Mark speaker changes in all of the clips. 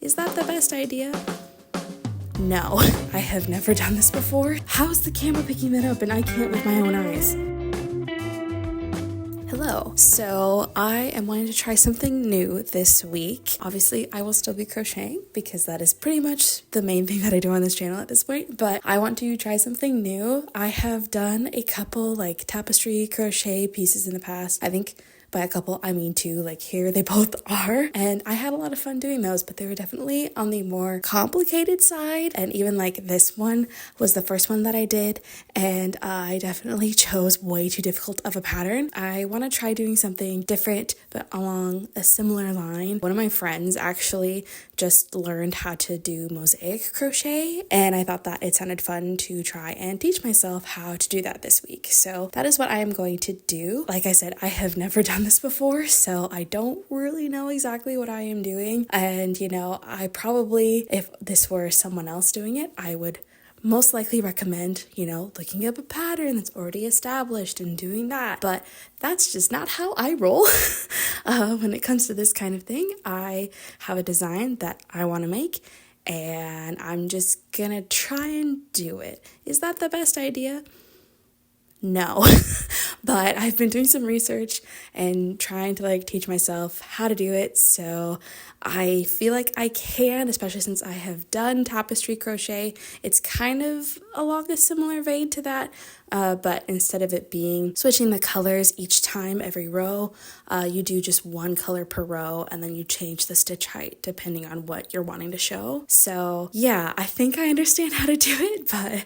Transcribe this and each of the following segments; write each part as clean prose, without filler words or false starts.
Speaker 1: Is that the best idea? No, I have never done this before. How's the camera picking that up and I can't with my own eyes? Hello. So I am wanting to try something new this week. Obviously, I will still be crocheting because that is pretty much the main thing that I do on this channel at this point, but I want to try something new. I have done a couple like tapestry crochet pieces in the past. I think by a couple, I mean two, like here they both are. And I had a lot of fun doing those, but they were definitely on the more complicated side. And even like this one was the first one that I did. And I definitely chose way too difficult of a pattern. I want to try doing something different, but along a similar line. One of my friends actually just learned how to do mosaic crochet. And I thought that it sounded fun to try and teach myself how to do that this week. So that is what I am going to do. Like I said, I have never done this before, so I don't really know exactly what I am doing. And I probably, if this were someone else doing it, I would most likely recommend, looking up a pattern that's already established and doing that. But that's just not how I roll. When it comes to this kind of thing, I have a design that I want to make and I'm just gonna try and do it. Is that the best idea? No, but I've been doing some research and trying to teach myself how to do it. So I feel like I can, especially since I have done tapestry crochet. It's kind of along a similar vein to that, but instead of it being switching the colors each time every row, you do just one color per row and then you change the stitch height depending on what you're wanting to show. So yeah, I think I understand how to do it, but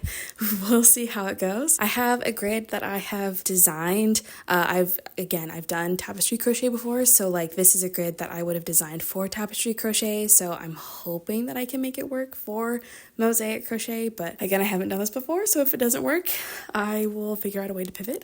Speaker 1: we'll see how it goes. I have a grid that I have designed. I've done tapestry crochet before, so this is a grid that I would have designed for tapestry crochet, so I'm hoping that I can make it work for mosaic crochet. But again, I haven't done this before, so if it doesn't work, I will figure out a way to pivot.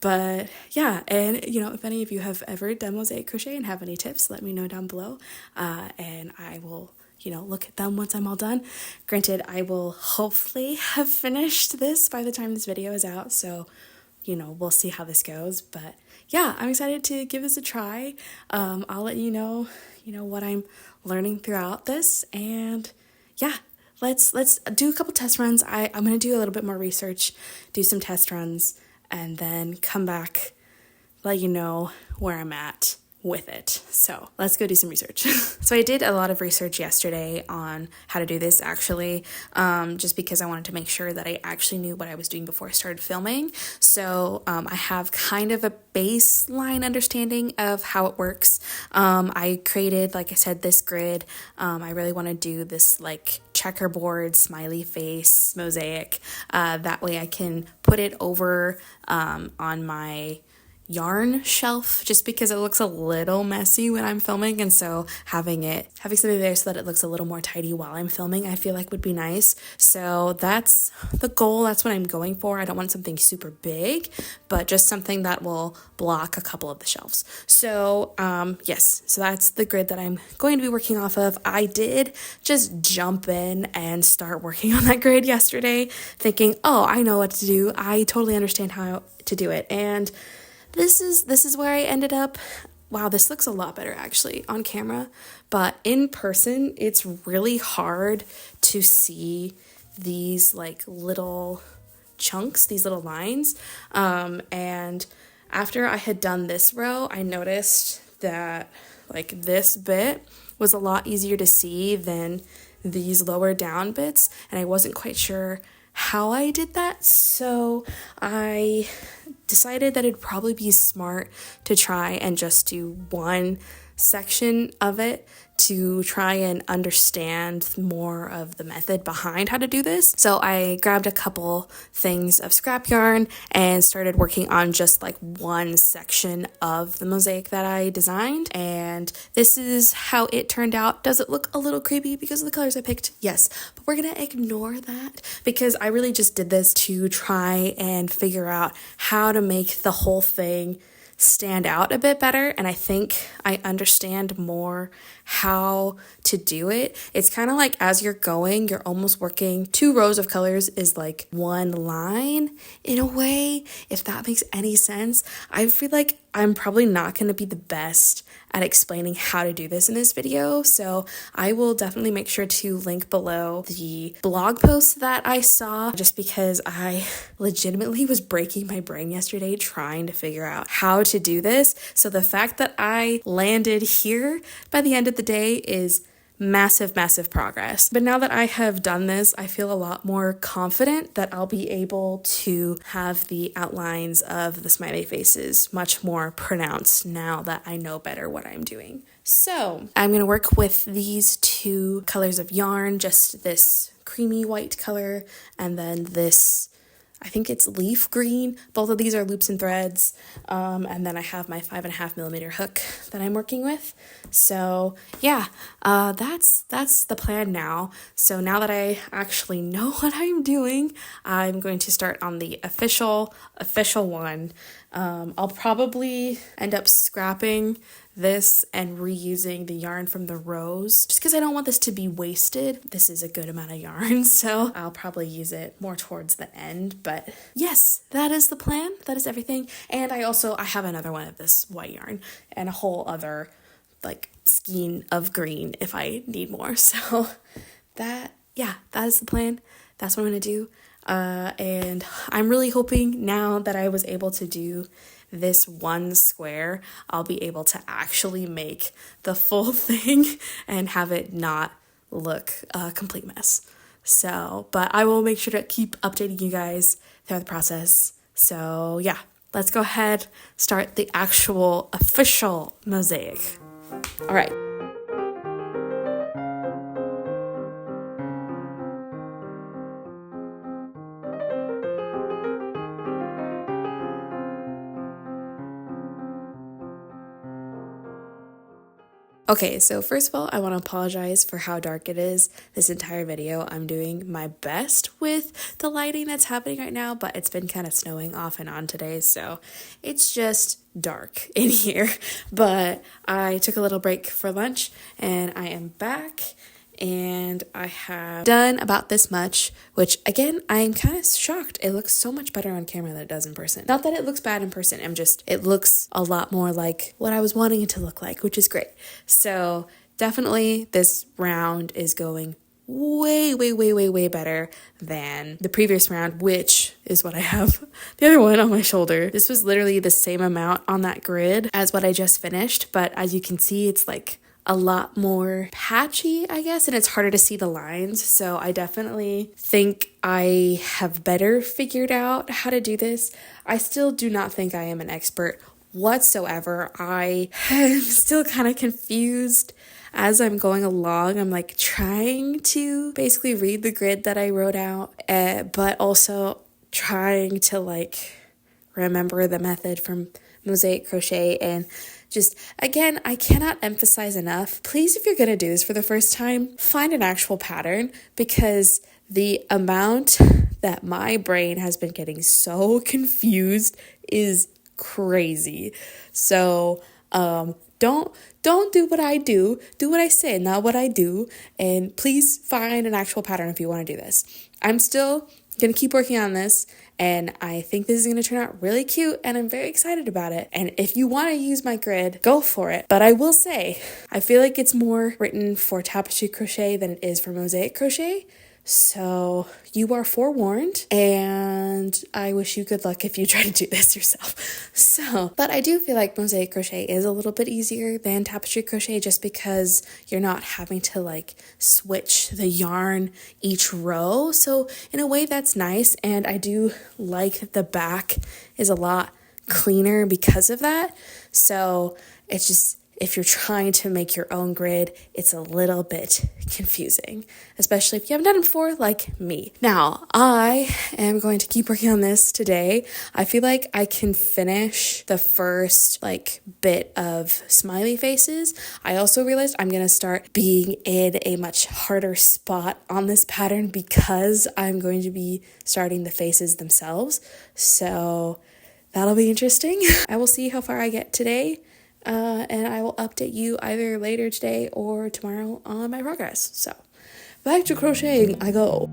Speaker 1: But yeah, and if any of you have ever done mosaic crochet and have any tips, let me know down below, and I will look at them once I'm all done. Granted, I will hopefully have finished this by the time this video is out, so we'll see how this goes. But yeah, I'm excited to give this a try. I'll let you know what I'm learning throughout this, and yeah, let's do a couple test runs. I'm gonna do a little bit more research, do some test runs, and then come back, let you know where I'm at with it. So let's go do some research. So I did a lot of research yesterday on how to do this, actually, just because I wanted to make sure that I actually knew what I was doing before I started filming. So I have kind of a baseline understanding of how it works. I created, like I said, this grid. I really want to do this checkerboard smiley face mosaic. That way I can put it over on my yarn shelf, just because it looks a little messy when I'm filming, and so having something there so that it looks a little more tidy while I'm filming, I feel like would be nice. So that's the goal. That's what I'm going for. I don't want something super big, but just something that will block a couple of the shelves. So yes, so that's the grid that I'm going to be working off of. I did just jump in and start working on that grid yesterday, thinking, oh, I know what to do. I totally understand how to do it. And this is where I ended up. Wow, this looks a lot better actually on camera, but in person, it's really hard to see these little chunks, these little lines. And after I had done this row, I noticed that this bit was a lot easier to see than these lower down bits, and I wasn't quite sure how I did that. So I decided that it'd probably be smart to try and just do one section of it to try and understand more of the method behind how to do this. So I grabbed a couple things of scrap yarn and started working on just one section of the mosaic that I designed. And this is how it turned out. Does it look a little creepy because of the colors I picked? Yes, but we're gonna ignore that because I really just did this to try and figure out how to make the whole thing stand out a bit better, and I think I understand more how to do it. It's kind of as you're going, you're almost working 2 rows of colors is one line in a way, if that makes any sense. I feel like I'm probably not going to be the best at explaining how to do this in this video, so I will definitely make sure to link below the blog post that I saw, just because I legitimately was breaking my brain yesterday trying to figure out how to do this. So the fact that I landed here by the end of the day is massive progress. But now that I have done this, I feel a lot more confident that I'll be able to have the outlines of the smiley faces much more pronounced now that I know better what I'm doing. So I'm going to work with these two colors of yarn, just this creamy white color and then this, I think it's leaf green. Both of these are loops and threads. And then I have my 5.5mm hook that I'm working with. So yeah, that's the plan now. So now that I actually know what I'm doing, I'm going to start on the official one. I'll probably end up scrapping this and reusing the yarn from the rows just because I don't want this to be wasted. This is a good amount of yarn, so I'll probably use it more towards the end. But yes, that is the plan. That is everything. And I have another one of this white yarn and a whole other like skein of green if I need more. So that is the plan. That's what I'm gonna do. And I'm really hoping now that I was able to do this one square, I'll be able to actually make the full thing and have it not look a complete mess. So, but I will make sure to keep updating you guys throughout the process. So yeah, let's go ahead, start the actual official mosaic. All right. Okay, so first of all, I want to apologize for how dark it is. This entire video, I'm doing my best with the lighting that's happening right now, but it's been kind of snowing off and on today, so it's just dark in here. But I took a little break for lunch, and I am back, and I have done about this much, which again, I'm kind of shocked. It looks so much better on camera than it does in person. Not that it looks bad in person, it looks a lot more like what I was wanting it to look like, which is great. So definitely this round is going way better than the previous round, which is what I have the other one on my shoulder. This was literally the same amount on that grid as what I just finished, but as you can see, it's like a lot more patchy, I guess, and it's harder to see the lines. So I definitely think I have better figured out how to do this. I still do not think I am an expert whatsoever. I am still kind of confused as I'm going along. I'm like trying to basically read the grid that I wrote out, but also trying to like remember the method from Mosaic Crochet. And just, again, I cannot emphasize enough, please, if you're going to do this for the first time, find an actual pattern, because the amount that my brain has been getting so confused is crazy. So, don't do what I do what I say, not what I do, and please find an actual pattern if you want to do this. I'm still going to keep working on this, and I think this is going to turn out really cute, and I'm very excited about it. And if you want to use my grid, go for it. But I will say, I feel like it's more written for tapestry crochet than it is for mosaic crochet. So you are forewarned, and I wish you good luck if you try to do this yourself. So, but I do feel like mosaic crochet is a little bit easier than tapestry crochet, just because you're not having to like switch the yarn each row. So in a way that's nice, and I do like that the back is a lot cleaner because of that. So it's just, if you're trying to make your own grid, it's a little bit confusing, especially if you haven't done it before like me. Now, I am going to keep working on this today. I feel like I can finish the first like bit of smiley faces. I also realized I'm going to start being in a much harder spot on this pattern because I'm going to be starting the faces themselves. So that'll be interesting. I will see how far I get today. And I will update you either later today or tomorrow on my progress. So, back to crocheting I go.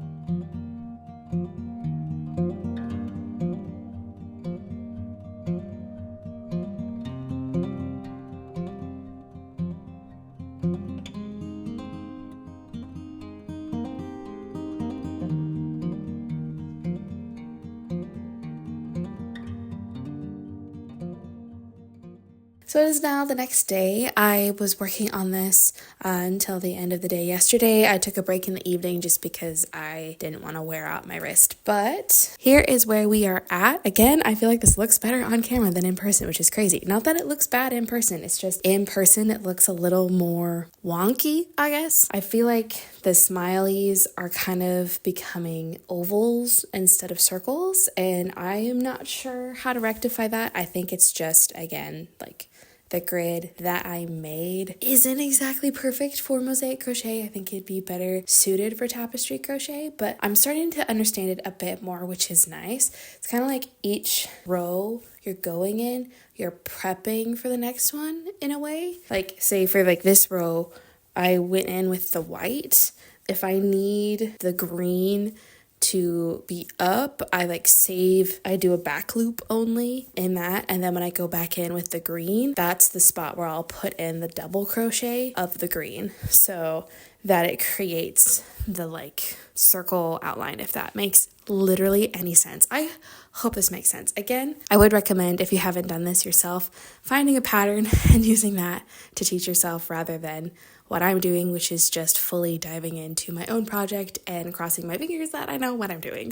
Speaker 1: So it is now the next day. I was working on this until the end of the day yesterday. I took a break in the evening just because I didn't want to wear out my wrist. But here is where we are at. Again, I feel like this looks better on camera than in person, which is crazy. Not that it looks bad in person. It's just in person it looks a little more wonky, I guess. I feel like the smileys are kind of becoming ovals instead of circles, and I am not sure how to rectify that. I think it's just, again, like the grid that I made isn't exactly perfect for mosaic crochet. I think it'd be better suited for tapestry crochet, but I'm starting to understand it a bit more, which is nice. It's kind of like each row you're going in, you're prepping for the next one in a way. Like say for like this row, I went in with the white. If I need the green to be up, I do a back loop only in that, and then when I go back in with the green, that's the spot where I'll put in the double crochet of the green so that it creates the like circle outline, if that makes literally any sense. I hope this makes sense. Again, I would recommend, if you haven't done this yourself, finding a pattern and using that to teach yourself rather than what I'm doing, which is just fully diving into my own project and crossing my fingers that I know what I'm doing.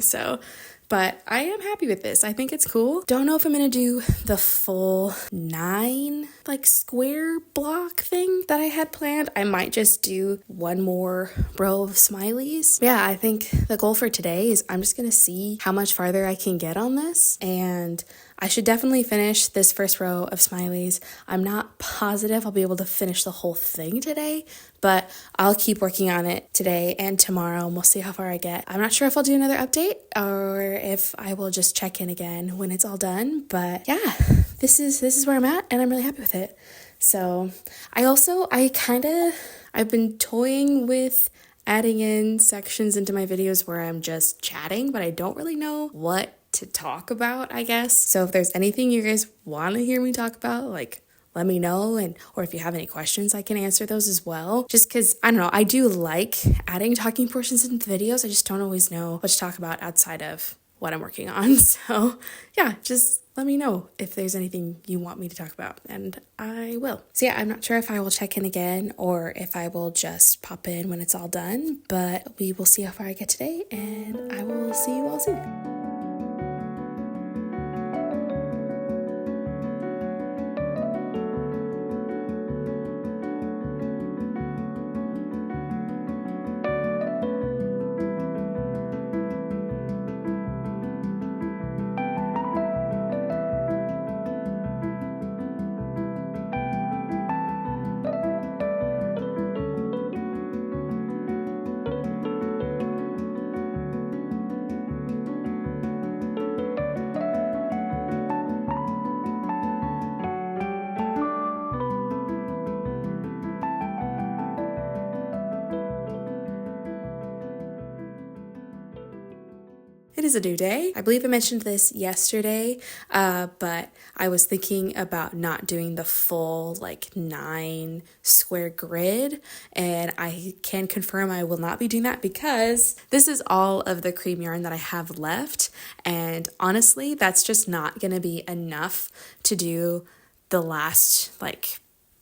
Speaker 1: But I am happy with this. I think it's cool. Don't know if I'm going to do the full 9 like square block thing that I had planned. I might just do one more row of smileys. Yeah, I think the goal for today is I'm just going to see how much farther I can get on this, and I should definitely finish this first row of smileys. I'm not positive I'll be able to finish the whole thing today, but I'll keep working on it today and tomorrow, and we'll see how far I get. I'm not sure if I'll do another update or if I will just check in again when it's all done, but yeah, this is where I'm at, and I'm really happy with it. So I've been toying with adding in sections into my videos where I'm just chatting, but I don't really know what to talk about, I guess. So if there's anything you guys want to hear me talk about, like, let me know, or if you have any questions, I can answer those as well. Just because, I don't know, I do like adding talking portions into the videos. I just don't always know what to talk about outside of what I'm working on. So yeah, just let me know if there's anything you want me to talk about, and I will. So yeah, I'm not sure if I will check in again or if I will just pop in when it's all done, but we will see how far I get today, and I will see you all soon. It is a new day. I believe I mentioned this yesterday, but I was thinking about not doing the full 9 square grid, and I can confirm I will not be doing that because this is all of the cream yarn that I have left, and honestly, that's just not going to be enough to do the last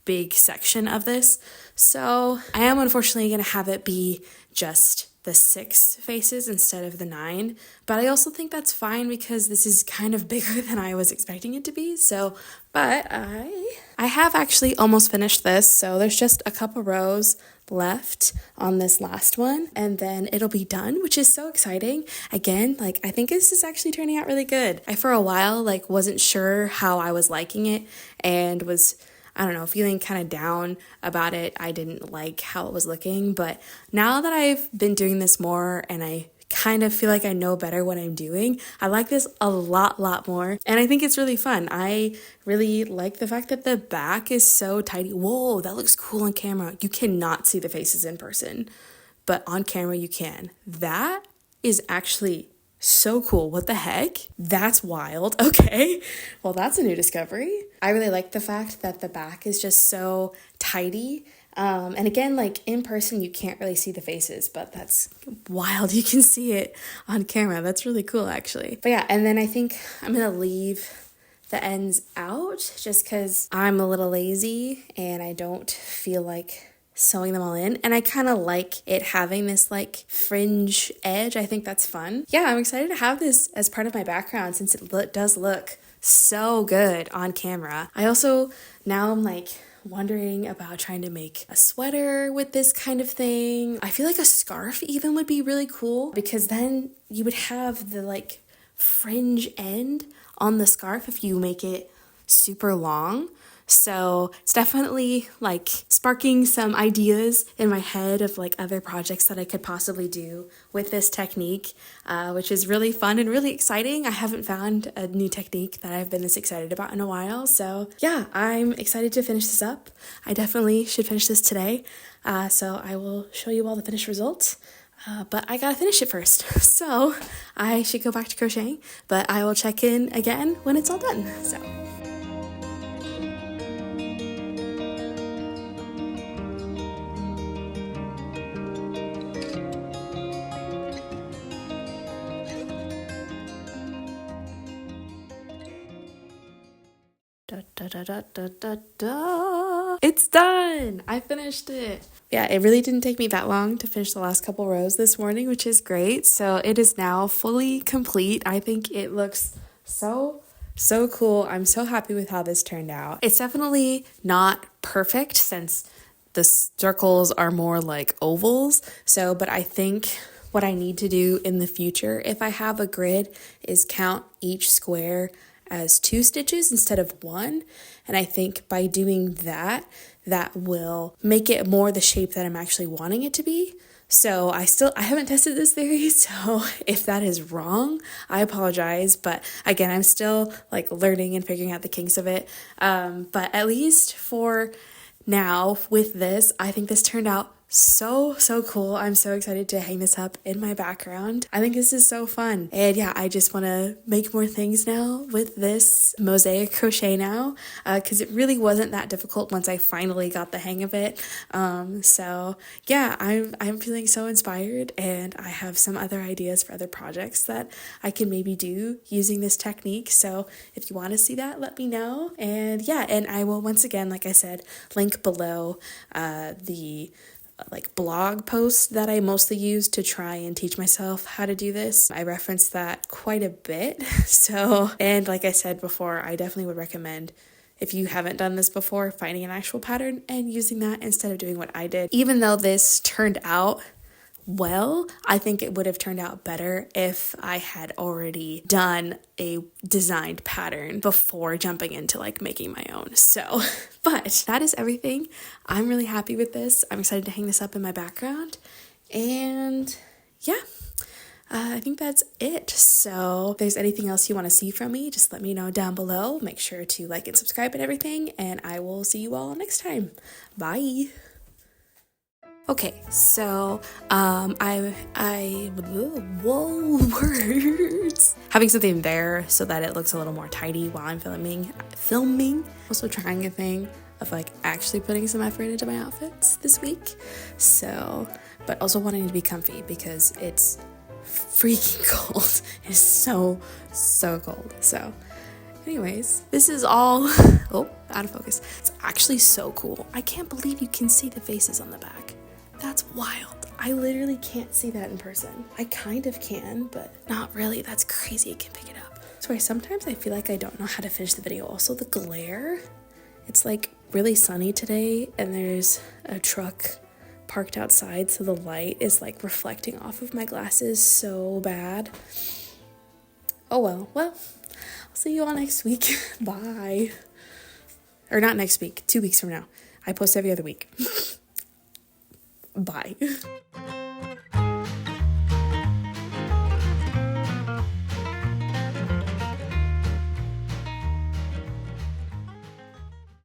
Speaker 1: big section of this. So I am unfortunately going to have it be just the 6 faces instead of the 9, but I also think that's fine because this is kind of bigger than I was expecting it to be. But I have actually almost finished this, so there's just a couple rows left on this last one, and then it'll be done, which is so exciting. Again, I think this is actually turning out really good. I for a while wasn't sure how I was liking it and was, I don't know, feeling kind of down about it. I didn't like how it was looking, but now that I've been doing this more and I kind of feel like I know better what I'm doing, I like this a lot more, and I think it's really fun. I really like the fact that the back is so tidy. Whoa, that looks cool on camera. You cannot see the faces in person, but on camera you can. That is actually so cool. What the heck? That's wild. Okay. Well, that's a new discovery. I really like the fact that the back is just so tidy. And again, in person, you can't really see the faces, but that's wild. You can see it on camera. That's really cool, actually. But yeah, and then I think I'm going to leave the ends out just because I'm a little lazy and I don't feel like sewing them all in, and I kind of like it having this like fringe edge. I think that's fun. Yeah, I'm excited to have this as part of my background since it does look so good on camera. I also now I'm like wondering about trying to make a sweater with this kind of thing. I feel like a scarf even would be really cool because then you would have the like fringe end on the scarf if you make it super long. So it's definitely like sparking some ideas in my head of like other projects that I could possibly do with this technique, which is really fun and really exciting. I haven't found a new technique that I've been this excited about in a while. So yeah, I'm excited to finish this up. I definitely should finish this today. So I will show you all the finished results. But I gotta finish it first. So I should go back to crocheting, but I will check in again when it's all done. So. It's done! I finished it. Yeah, it really didn't take me that long to finish the last couple rows this morning, which is great. So it is now fully complete. I think it looks so cool. I'm so happy with how this turned out. It's definitely not perfect since the circles are more like ovals. But I think what I need to do in the future, if I have a grid, is count each square as 2 stitches instead of 1. And I think by doing that, that will make it more the shape that I'm actually wanting it to be. So I haven't tested this theory, so if that is wrong, I apologize. But again, I'm still like learning and figuring out the kinks of it. But at least for now with this, I think this turned out so cool. I'm so excited to hang this up in my background. I think this is so fun. And yeah, I just want to make more things now with this Mosaic Crochet now, because it really wasn't that difficult once I finally got the hang of it. So yeah, I'm feeling so inspired, and I have some other ideas for other projects that I can maybe do using this technique. So if you want to see that, let me know. And yeah, and I will once again, like I said, link below the like blog post that I mostly use to try and teach myself how to do this. I reference that quite a bit. And like I said before, I definitely would recommend, if you haven't done this before, finding an actual pattern and using that instead of doing what I did. Even though this turned out well, I think it would have turned out better if I had already done a designed pattern before jumping into like making my own. So, but that is everything. I'm really happy with this. I'm excited to hang this up in my background. And yeah, I think that's it. So if there's anything else you want to see from me, just let me know down below. Make sure to like and subscribe and everything, and I will see you all next time. Bye. Okay, so words. Having something there so that it looks a little more tidy while I'm filming. Also trying a thing of like actually putting some effort into my outfits this week. So, but also wanting to be comfy because it's freaking cold. It's so cold. So anyways, this is all, out of focus. It's actually so cool. I can't believe you can see the faces on the back. That's wild. I literally can't see that in person. I kind of can, but not really. That's crazy. I can pick it up. Sorry, sometimes I feel like I don't know how to finish the video. Also, the glare. It's like really sunny today, and there's a truck parked outside, so the light is like reflecting off of my glasses so bad. Oh well. Well, I'll see you all next week. Bye. Or not next week, 2 weeks from now. I post every other week. Bye.